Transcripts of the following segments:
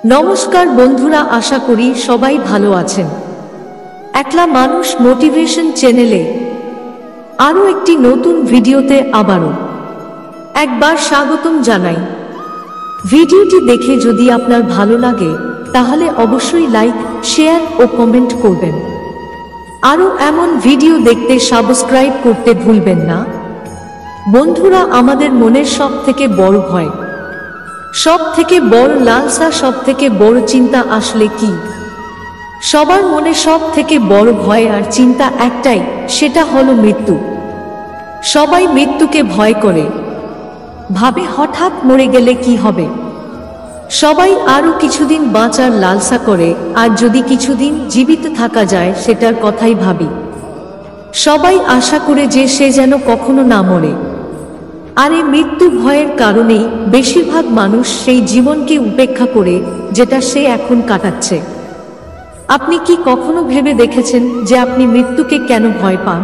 নমস্কার বন্ধুরা, আশা করি সবাই ভালো আছেন। একলা মানুষ মোটিভেশন চ্যানেলে আরও একটি নতুন ভিডিওতে আবারও একবার স্বাগতম জানাই। ভিডিওটি দেখে যদি আপনার ভালো লাগে তাহলে অবশ্যই লাইক, শেয়ার ও কমেন্ট করবেন। আরও এমন ভিডিও দেখতে সাবস্ক্রাইব করতে ভুলবেন না। বন্ধুরা, আমাদের মনের সবথেকে বড় ভয়, সবথেকে বড় লালসা, সবথেকে বড় চিন্তা আসলে কি? সবার মনে সবথেকে বড় ভয় আর চিন্তা একটাই, সেটা হলো মৃত্যু। সবাই মৃত্যুকে ভয় করে, ভাবে হঠাৎ মরে গেলে কি হবে। সবাই আরও কিছুদিন বাঁচার লালসা করে, আর যদি কিছুদিন জীবিত থাকা যায় সেটার কথাই ভাবি। সবাই আশা করে যে সে যেন কখনো না মরে। আর এই মৃত্যু ভয়ের কারণেই বেশিরভাগ মানুষ সেই জীবনকে উপেক্ষা করে যেটা সে এখন কাটাচ্ছে। আপনি কি কখনো ভেবে দেখেছেন যে আপনি মৃত্যুকে কেন ভয় পান?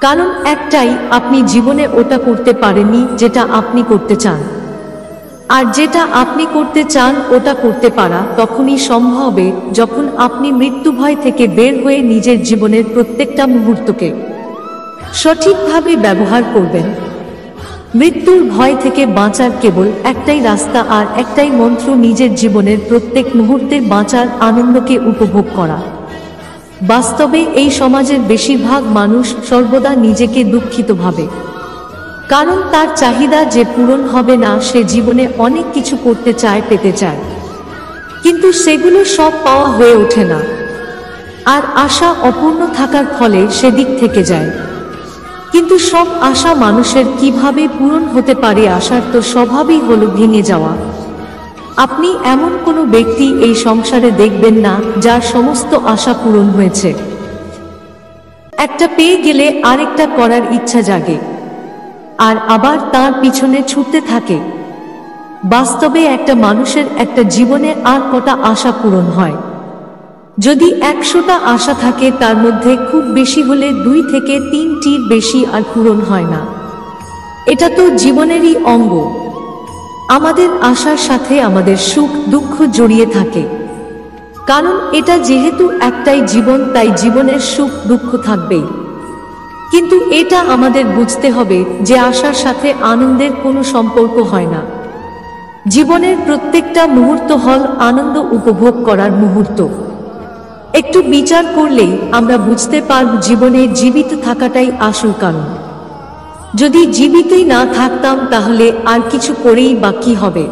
কারণ একটাই, আপনি জীবনে ওটা করতে পারেননি যেটা আপনি করতে চান। আর যেটা আপনি করতে চান ওটা করতে পারা তখনই সম্ভব হবে যখন আপনি মৃত্যু ভয় থেকে বের হয়ে নিজের জীবনের প্রত্যেকটা মুহূর্তকে সঠিকভাবে ব্যবহার করবেন। মৃত্যুর ভয় থেকে বাঁচার কেবল একটাই রাস্তা আর একটাই মন্ত্র, নিজের জীবনের প্রত্যেক মুহূর্তে বাঁচার আনন্দকে উপভোগ করা। বাস্তবে এই সমাজের বেশিরভাগ মানুষ সর্বদা নিজেকে দুঃখিত ভাবে, কারণ তার চাহিদা যে পূরণ হবে না। সে জীবনে অনেক কিছু করতে চায়, পেতে চায়, কিন্তু সেগুলো সব পাওয়া হয়ে ওঠে না। আর আশা অপূর্ণ থাকার ফলে সেদিক থেকে যায়। কিন্তু সব আশা মানুষের কিভাবে পূরণ হতে পারে? আশার তো স্বভাবই হলো ভেঙে যাওয়া। আপনি এমন কোনো ব্যক্তি এই সংসারে দেখবেন না যার সমস্ত আশা পূরণ হয়েছে। একটা পেয়ে গেলে আরেকটা করার ইচ্ছা জাগে, আর আবার তার পিছনে ছুটতে থাকে। বাস্তবে একটা মানুষের একটা জীবনে আর কটা আশা পূরণ হয়? যদি 100টা আশা থাকে তার মধ্যে খুব বেশি হলে 2 থেকে 3টির বেশি আর পূরণ হয় না। এটা তো জীবনেরই অঙ্গ। আমাদের আশার সাথে আমাদের সুখ দুঃখ জড়িয়ে থাকে, কারণ এটা যেহেতু একটাই জীবন, তাই জীবনের সুখ দুঃখ থাকবেই। কিন্তু এটা আমাদের বুঝতে হবে যে আশার সাথে আনন্দের কোনো সম্পর্ক হয় না। জীবনের প্রত্যেকটা মুহূর্ত হল আনন্দ উপভোগ করার মুহূর্ত। একটু বিচার করলেই আমরা বুঝতে পারব জীবনে জীবিত থাকাটাই আসল কারণ। যদি জীবিতই না থাকতাম তাহলে আর কিছু করেই বা কি হবে?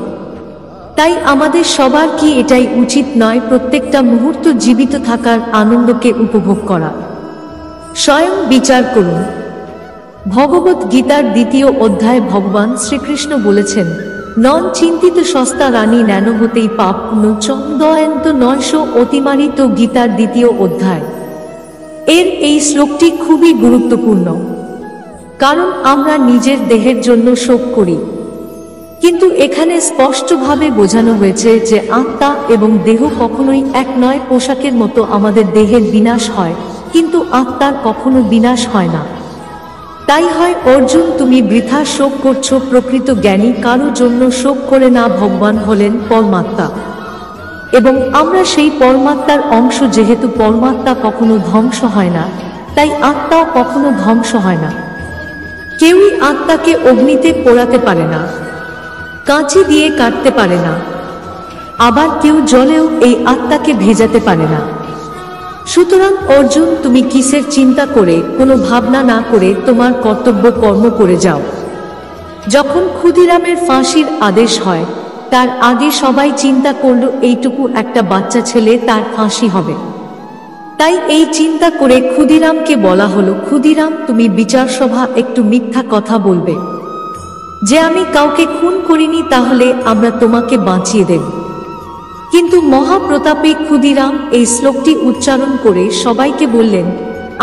তাই আমাদের সবার কি এটাই উচিত নয়, প্রত্যেকটা মুহূর্ত জীবিত থাকার আনন্দকে উপভোগ করা? স্বয়ং বিচার করুন। ভগবত গীতার 2য় অধ্যায় ভগবান শ্রীকৃষ্ণ বলেছেন, নন চিন্তিত সস্তা রানী ন্যান হতেই পাপ চন্দয়ন্ত 900 অতিমারিত। গীতার 2য় অধ্যায় এর এই শ্লোকটি খুবই গুরুত্বপূর্ণ, কারণ আমরা নিজের দেহের জন্য শোক করি, কিন্তু এখানে স্পষ্টভাবে বোঝানো হয়েছে যে আত্মা এবং দেহ কখনোই এক নয়। পোশাকের মতো আমাদের দেহের বিনাশ হয়, কিন্তু আত্মার কখনো বিনাশ হয় না। তাই হয় অর্জুন, তুমি বৃথা শোক করছো। প্রকৃত জ্ঞানী কারো জন্য শোক করে না। ভগবান হলেন পরমাত্মা এবং আমরা সেই পরমাত্মার অংশ। যেহেতু পরমাত্মা কখনো ধ্বংস হয় না, তাই আত্মাও কখনো ধ্বংস হয় না। কেউই আত্মাকে অগ্নিতে পোড়াতে পারে না, কাঁচি দিয়ে কাটতে পারে না, আবার কেউ জলেও এই আত্মাকে ভেজাতে পারে না। সুতরাং অর্জুন, তুমি কিসের চিন্তা করে, কোনো ভাবনা না করে তোমার কর্তব্য কর্ম করে যাও। যখন ক্ষুদিরামের ফাঁসির আদেশ হয় তার আগে সবাই চিন্তা করল এইটুকু একটা বাচ্চা ছেলে, তার ফাঁসি হবে। তাই এই চিন্তা করে ক্ষুদিরামকে বলা হলো, ক্ষুদিরাম, তুমি বিচার সভা একটু মিথ্যা কথা বলবে যে আমি কাউকে খুন করিনি, তাহলে আমরা তোমাকে বাঁচিয়ে দেব। কিন্তু মহাপ্রতাপী ক্ষুদিরাম এই শ্লোকটি উচ্চারণ করে সবাইকে বললেন,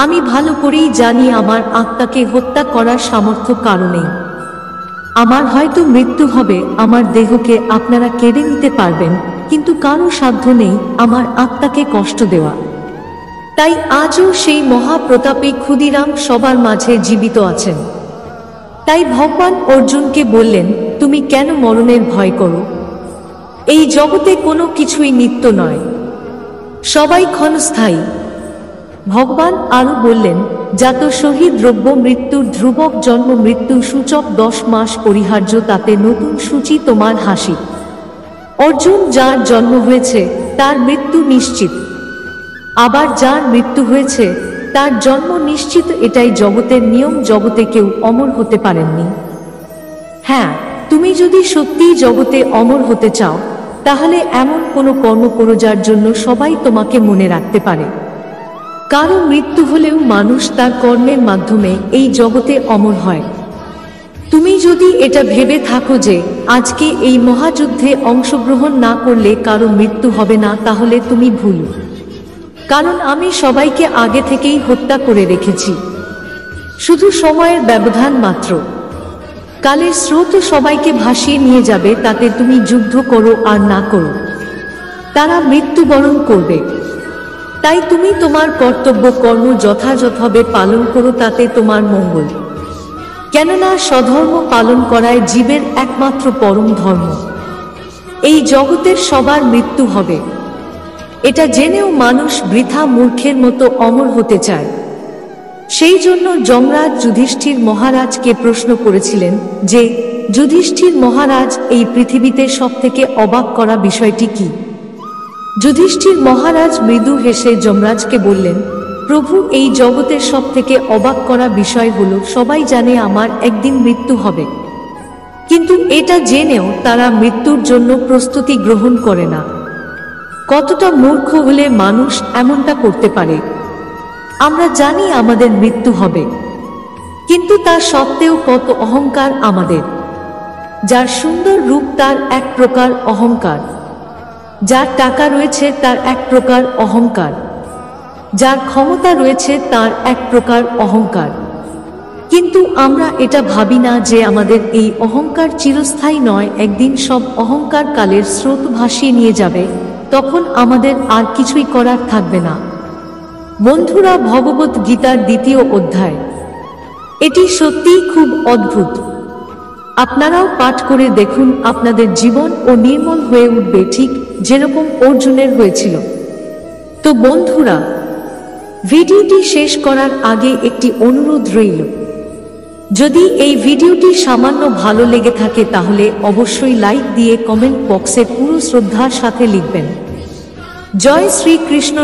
আমি ভালো করেই জানি আমার আত্মাকে হত্যা করার সামর্থ্য কারণেই। আমার হয়তো মৃত্যু হবে, আমার দেহকে আপনারা কেড়ে নিতে পারবেন, কিন্তু কারো সাধ্য নেই আমার আত্মাকে কষ্ট দেওয়া। তাই আজও সেই মহাপ্রতাপী ক্ষুদিরাম সবার মাঝে জীবিত আছেন। তাই ভগবান অর্জুনকে বললেন, তুমি কেন মরণের ভয় করো? এই জগতে কোনো কিছুই নিত্য নয়, সবাই ক্ষণস্থায়ী। ভগবান আরো বললেন, যাত শহীদ দ্রব্য মৃত্যুর ধ্রুবক জন্ম মৃত্যু সূচক 10 মাস পরিহার্য, তাতে নতুন সূচি তোমার হাসি। অর্জুন, যার জন্ম হয়েছে তার মৃত্যু নিশ্চিত, আবার যার মৃত্যু হয়েছে তার জন্ম নিশ্চিত। এটাই জগতের নিয়ম, জগতে কেউ অমর হতে পারেননি। হ্যাঁ, তুমি যদি সত্যিই জগতে অমর হতে চাও, তাহলে এমন কোনো কর্ম করো যার জন্য সবাই তোমাকে মনে রাখতে পারে। কারো মৃত্যু হলেও মানুষ তার কর্মের মাধ্যমে এই জগতে অমর হয়। তুমি যদি এটা ভেবে থাকো যে আজকে এই মহাযুদ্ধে অংশগ্রহণ না করলে কারো মৃত্যু হবে না, তাহলে তুমি ভুল। কারণ আমি সবাইকে আগে থেকেই হত্যা করে রেখেছি, শুধু সময়ের ব্যবধান মাত্র। কালের স্রোত সবাইকে ভাসিয়ে নিয়ে যাবে, তাতে তুমি যুদ্ধ করো আর না করো, তারা মৃত্যুবরণ করবে। তাই তুমি তোমার কর্তব্য কর্ম যথাযথভাবে পালন করো, তাতে তোমার মঙ্গল। কেননা স্বধর্ম পালন করাই জীবের একমাত্র পরম ধর্ম। এই জগতের সবার মৃত্যু হবে, এটা জেনেও মানুষ বৃথা মূর্খের মতো অমর হতে চায়। সেই জন্য যমরাজ যুধিষ্ঠির মহারাজকে প্রশ্ন করেছিলেন যে, যুধিষ্ঠির মহারাজ, এই পৃথিবীতে সবথেকে অবাক করা বিষয়টি কি? যুধিষ্ঠির মহারাজ মৃদু হেসে যমরাজকে বললেন, প্রভু, এই জগতের সবথেকে অবাক করা বিষয় হলো, সবাই জানে আমার একদিন মৃত্যু হবে, কিন্তু এটা জেনেও তারা মৃত্যুর জন্য প্রস্তুতি গ্রহণ করে না। কতটা মূর্খ হলে মানুষ এমনটা করতে পারে? আমরা জানি আমাদের মৃত্যু হবে, কিন্তু তা সত্ত্বেও কত অহংকার আমাদের। যার সুন্দর রূপ তার এক প্রকার অহংকার, যার টাকা রয়েছে তার এক প্রকার অহংকার, যার ক্ষমতা রয়েছে তার এক প্রকার অহংকার। কিন্তু আমরা এটা ভাবি না যে আমাদের এই অহংকার চিরস্থায়ী নয়, একদিন সব অহংকার কালের স্রোত ভাসিয়ে নিয়ে যাবে, তখন আমাদের আর কিছুই করার থাকবে না। বন্ধুরা, ভগবত গীতার 2য় অধ্যায়, এটি সত্যিই খুব অদ্ভুত। আপনারাও পাঠ করে দেখুন, আপনাদের জীবন ও নির্মল হয়ে উঠবে, ঠিক যেরকম অর্জুনের হয়েছিল। তো বন্ধুরা, ভিডিওটি শেষ করার আগে একটি অনুরোধ রইল, যদি এই ভিডিওটি সামান্য ভালো লেগে থাকে তাহলে অবশ্যই লাইক দিয়ে কমেন্ট বক্সে পুরো শ্রদ্ধার সাথে লিখবেন। জয় শ্রীকৃষ্ণ।